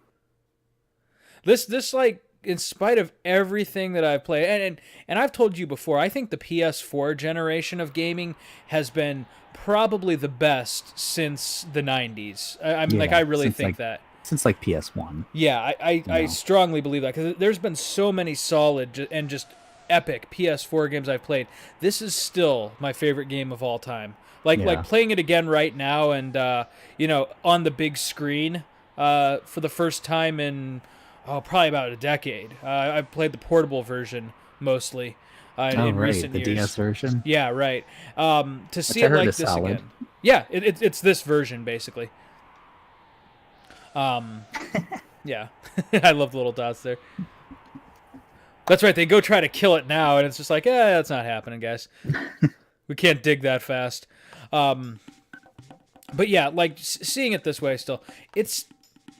This like, in spite of everything that I've played, and I've told you before, I think the PS4 generation of gaming has been probably the best since the 90s. I really think that. Since like PS1. Yeah, I strongly believe that, because there's been so many solid and just epic PS4 games I've played. This is still my favorite game of all time. Like playing it again right now, and you know, on the big screen for the first time in probably about a decade. I've played the portable version mostly in recent years. The DS version. Yeah, right. To see it like this solid. again. Yeah, it's this version basically. Yeah. I love the little dots there. That's right, they go try to kill it now, and it's just like, that's not happening, guys. We can't dig that fast. But yeah, like, seeing it this way still, it's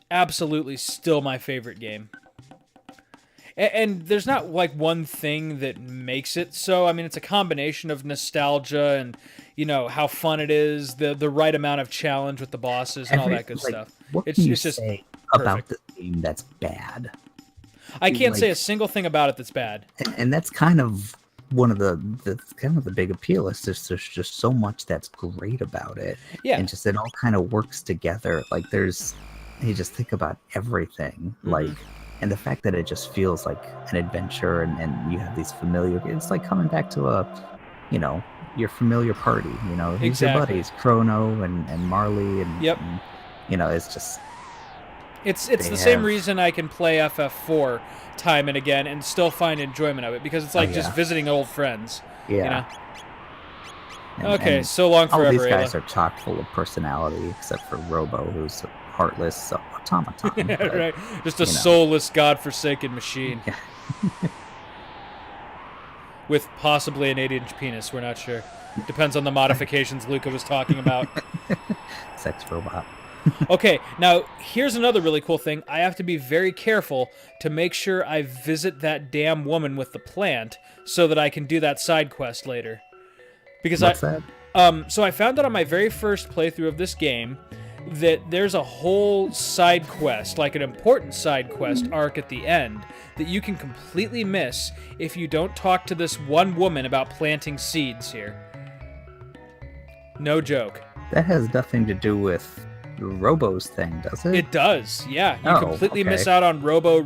absolutely still my favorite game. And there's not, like, one thing that makes it so. I mean, it's a combination of nostalgia and, you know, how fun it is, the right amount of challenge with the bosses and all that good stuff. What can you say about this game that's bad? I can't say a single thing about it that's bad. And that's kind of one of the big appeal. Is there's just so much that's great about it. Yeah. And just it all kind of works together. Like you just think about everything. Mm-hmm. Like, and the fact that it just feels like an adventure, and you have these familiar, it's like coming back to your familiar party, you know, who's your buddies, Chrono and Marley, and you know, it's just it's the same reason I can play FF4 time and again and still find enjoyment of it, because it's like just visiting old friends. Yeah. You know? Okay, so long forever. All these guys are chock full of personality, except for Robo, who's a heartless automaton. But, right, just a soulless, godforsaken machine. Yeah. With possibly an 8-inch penis, we're not sure. Depends on the modifications Luca was talking about. Sex robot. Okay, now here's another really cool thing. I have to be very careful to make sure I visit that damn woman with the plant so that I can do that side quest later. Because What's that? So I found out on my very first playthrough of this game that there's a whole side quest, like an important side quest arc at the end, that you can completely miss if you don't talk to this one woman about planting seeds here. No joke. That has nothing to do with Robo's thing, does it? It does, yeah. You completely miss out on Robo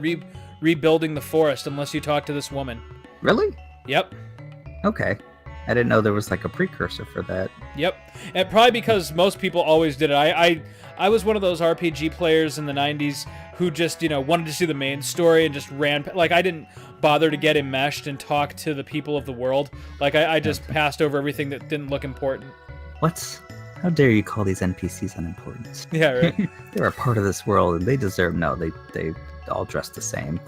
rebuilding the forest unless you talk to this woman. Really? Yep. Okay. I didn't know there was like a precursor for that. Yep. And probably because most people always did it. I was one of those RPG players in the 90s who just, wanted to see the main story and just ran. Like, I didn't bother to get enmeshed and talk to the people of the world. Like, I just passed over everything that didn't look important. What? How dare you call these NPCs unimportant? Yeah, right. They're a part of this world, and they deserve... No, they all dress the same.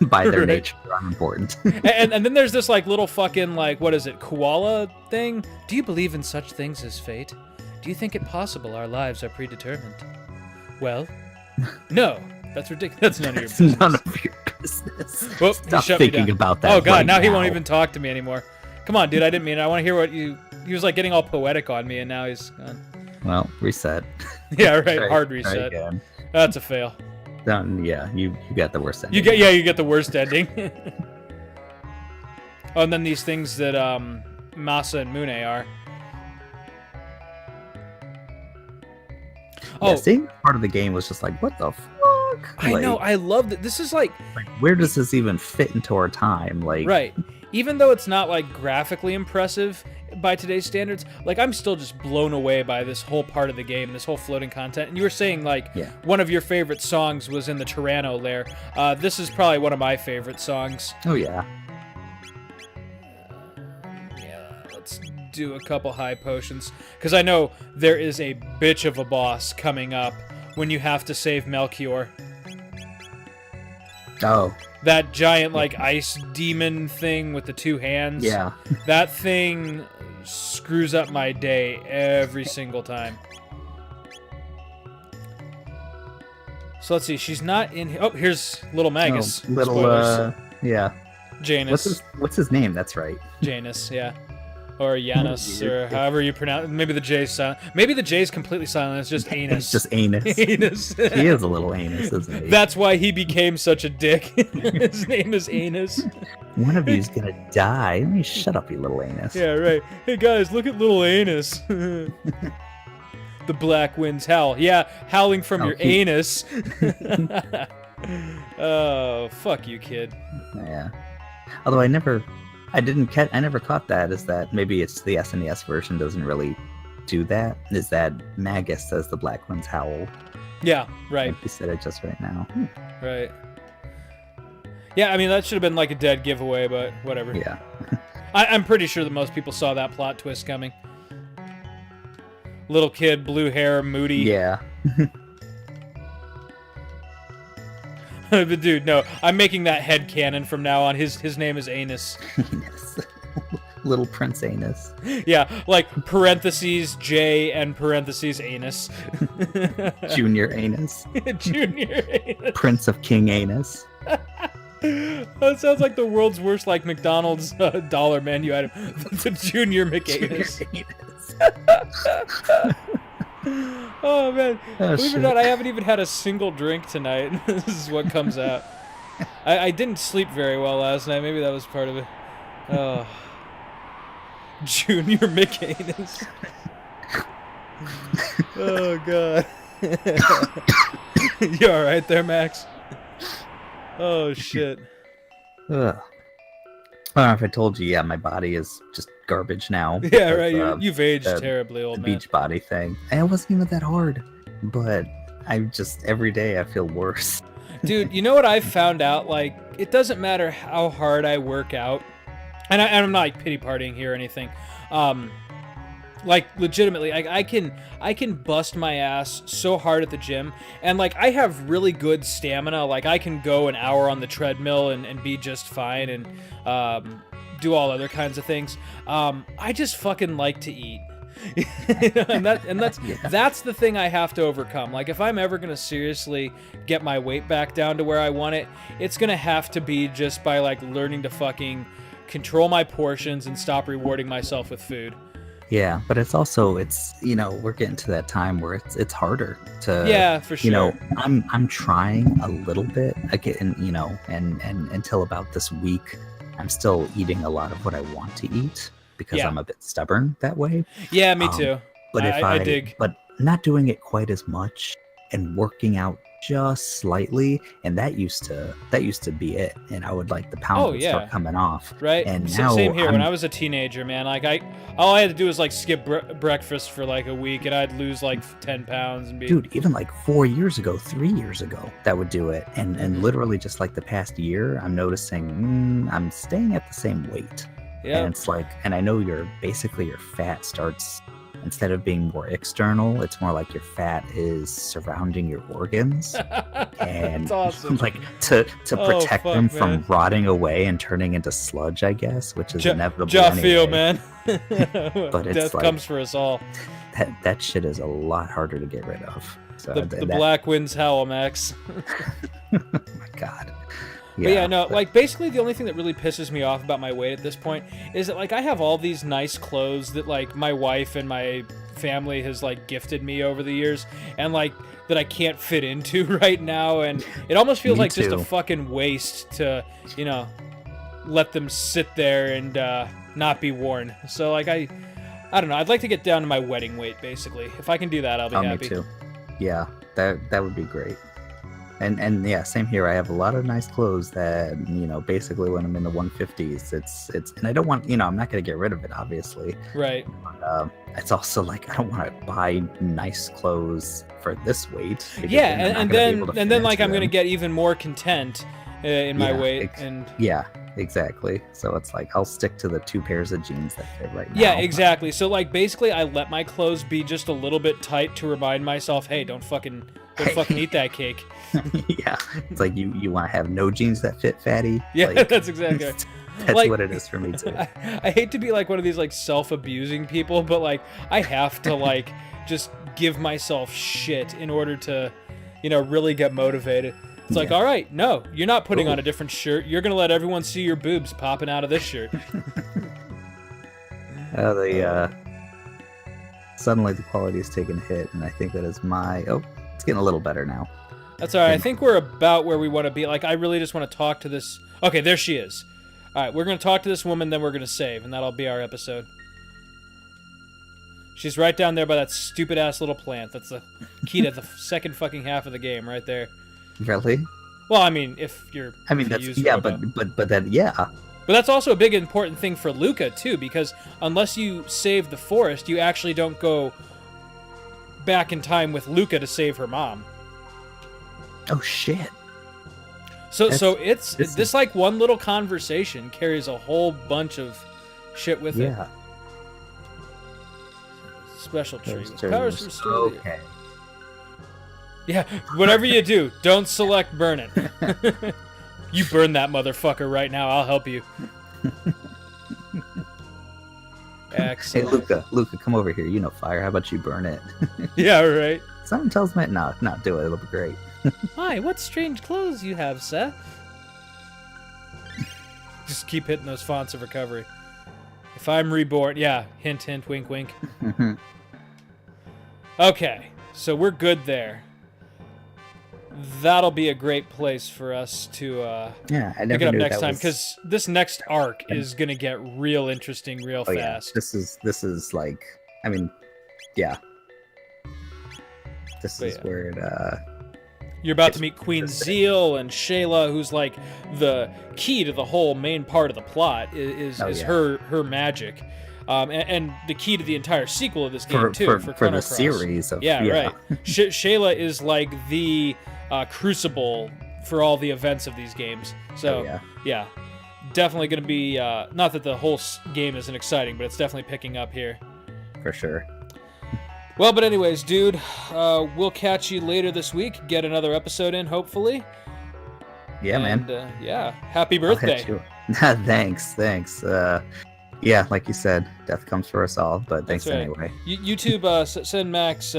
By their nature, they're unimportant. and then there's this, like, little fucking, like, what is it, koala thing? Do you believe in such things as fate? Do you think it possible our lives are predetermined? Well, no. That's ridiculous. That's none of your business. None of your business. Whoop, Stop thinking about that. Oh, God, right now he won't even talk to me anymore. Come on, dude, I didn't mean it. I want to hear what you... He was, like, getting all poetic on me, and now he's gone. Well, reset. Yeah, right. Hard reset. That's a fail. Yeah, you got the worst ending. You get the worst ending. Oh, and then these things that Masa and Mune are. Yeah, seeing part of the game was just like, what the fuck? I know, I love that. This is like where does this even fit into our time? Like, right. Even though it's not like graphically impressive by today's standards, like I'm still just blown away by this whole part of the game, this whole floating content. And you were saying like one of your favorite songs was in the Chrono lair. This is probably one of my favorite songs. Oh yeah. Let's do a couple high potions because I know there is a bitch of a boss coming up when you have to save Melchior. Oh. That giant, like, ice demon thing with the two hands. Yeah. That thing screws up my day every single time. So let's see. She's not in here. Oh, here's Little Magus. Oh, little, spoilers. Yeah. Janus. What's his name? That's right. Janus, yeah. Or Janus, or however you pronounce it. Maybe the J's silent. Maybe the J's completely silent. It's just anus. It's just anus. Anus. He is a little anus, isn't he? That's why he became such a dick. His name is Anus. One of you's gonna die. Let me shut up, you little anus. Yeah, right. Hey guys, look at little anus. The black winds howl. Yeah, howling from your anus. Oh, fuck you, kid. Yeah. Although I never caught that. Is that maybe it's the SNES version doesn't really do that? Is that Magus says the black ones howl? Yeah, right. You said it just right now. Right. Yeah, I mean that should have been like a dead giveaway, but whatever. Yeah. I'm pretty sure that most people saw that plot twist coming. Little kid, blue hair, moody. Yeah. But dude, no, I'm making that headcanon from now on. His name is Anus. Anus. Little Prince Anus. Yeah, like parentheses J and parentheses Anus. Junior Anus. Junior Anus. Prince of King Anus. That sounds like the world's worst like McDonald's dollar menu item. The Junior McAnus. Oh man, believe it or not, I haven't even had a single drink tonight. This is what comes out. I didn't sleep very well last night. Maybe that was part of it. Oh. Junior McAnus. Oh god. You alright there, Max? Oh shit. Ugh. I don't know if I told you, my body is just garbage now. Yeah, right. You've aged terribly, old man. The beach body thing. And it wasn't even that hard. But I just, every day I feel worse. Dude, you know what I've found out? Like, it doesn't matter how hard I work out. And I'm not like pity partying here or anything. Like legitimately, I can bust my ass so hard at the gym, and like I have really good stamina. Like I can go an hour on the treadmill and be just fine, and do all other kinds of things. I just fucking like to eat. and that's the thing I have to overcome. Like if I'm ever gonna seriously get my weight back down to where I want it, it's gonna have to be just by like learning to fucking control my portions and stop rewarding myself with food. Yeah, but it's also we're getting to that time where it's harder to for sure. I'm trying a little bit again, and until about this week, I'm still eating a lot of what I want to eat because I'm a bit stubborn that way. Yeah, me too. But I dig. but not doing it quite as much and working out just slightly, and that used to be it, and I would the pounds would start coming off. Right. And now same here. When I was a teenager, man, all I had to do was skip breakfast for a week, and I'd lose 10 pounds and be. Dude, even 4 years ago, 3 years ago, that would do it, and literally just the past year, I'm noticing I'm staying at the same weight. Yeah. And it's and I know your fat starts. Instead of being more external, it's more your fat is surrounding your organs, and That's awesome. to protect them from man. rotting away and turning into sludge, I guess, which is inevitable. Feel, man. But it's death comes for us all. That shit is a lot harder to get rid of. So the black winds howl, Max. Oh my God. Yeah, no, basically the only thing that really pisses me off about my weight at this point is that I have all these nice clothes that my wife and my family has gifted me over the years, and that I can't fit into right now, and it almost feels just a fucking waste to let them sit there and not be worn. So I don't know, I'd like to get down to my wedding weight basically. If I can do that, I'll be happy. Me too. Yeah, that would be great. And yeah, same here. I have a lot of nice clothes that, basically when I'm in the 150s, it's and I don't want, I'm not going to get rid of it, obviously. Right. But it's also I don't want to buy nice clothes for this weight. Yeah, and then I'm going to get even more content in my weight. Yeah, exactly. So it's I'll stick to the 2 pairs of jeans that fit right now. Yeah, exactly. So basically I let my clothes be just a little bit tight to remind myself, hey, don't fucking eat that cake. Yeah, it's you want to have no jeans that fit, fatty. Yeah, that's exactly right. That's what it is for me too. I hate to be one of these self-abusing people, but I have to just give myself shit in order to really get motivated. It's all right, no, you're not putting on a different shirt. You're gonna let everyone see your boobs popping out of this shirt. Suddenly the quality is taking a hit, and I think that is it's getting a little better now. That's all right. I think we're about where we want to be. I really just want to talk to this. Okay, there she is. All right, we're going to talk to this woman, then we're going to save, and that'll be our episode. She's right down there by that stupid-ass little plant. That's the key to the second fucking half of the game right there. Really? Well, I mean, if you're... but then, yeah. But that's also a big important thing for Luca, too, because unless you save the forest, you actually don't go back in time with Luca to save her mom. Oh shit. So this one little conversation carries a whole bunch of shit with it. Yeah. Special tree. Powers restored. Okay. Yeah, whatever you do, don't select burn it. You burn that motherfucker right now, I'll help you. Excellent. Hey Luca, come over here. You know fire. How about you burn it? Yeah, right. Something tells me no, do it. It'll be great. Hi, what strange clothes you have, sir? Just keep hitting those fonts of recovery. If I'm reborn, yeah, hint, hint, wink, wink. Okay, so we're good there. That'll be a great place for us to pick it up next time, because this next arc is gonna get real interesting real fast. Yeah. This is I mean, yeah. This is where it you're about to meet Queen Zeal and Shayla, who's the key to the whole main part of the plot is her magic. And the key to the entire sequel of this game too for the series of right. Shayla is the crucible for all the events of these games. So yeah, definitely going to be not that the whole game isn't exciting, but it's definitely picking up here for sure. Well, but anyways, dude, we'll catch you later this week. Get another episode in, hopefully. Yeah, man. Happy birthday. Thanks. Yeah, like you said, death comes for us all, but thanks anyway. YouTube, send Max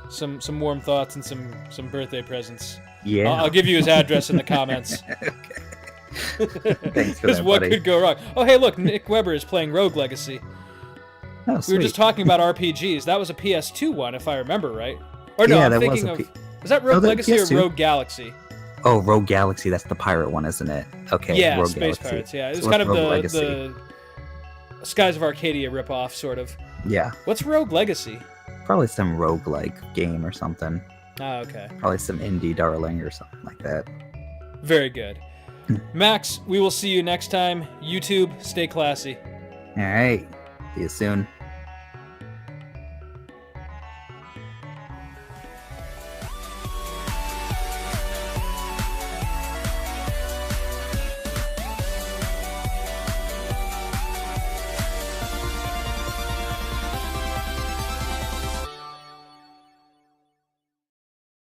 some warm thoughts and some birthday presents. Yeah. I'll give you his address in the comments. Okay. Thanks for Because what could go wrong? Oh, hey, look, Nick Weber is playing Rogue Legacy. Oh, We were sweet. just talking about RPGs. That was a PS2 one, if I remember right. Or no, Yeah, I'm that was thinking a of... P- Is that Rogue that Legacy or PS2. Rogue Galaxy? Oh, Rogue Galaxy. That's the pirate one, isn't it? Okay. Yeah, Rogue Space Galaxy. Pirates, yeah. It was So kind of what's Rogue the Skies of Arcadia ripoff, sort of. Yeah. What's Rogue Legacy? Probably some roguelike game or something. Ah, okay. Probably some indie darling or something like that. Very good. Max, we will see you next time. YouTube, stay classy. All right. See you soon.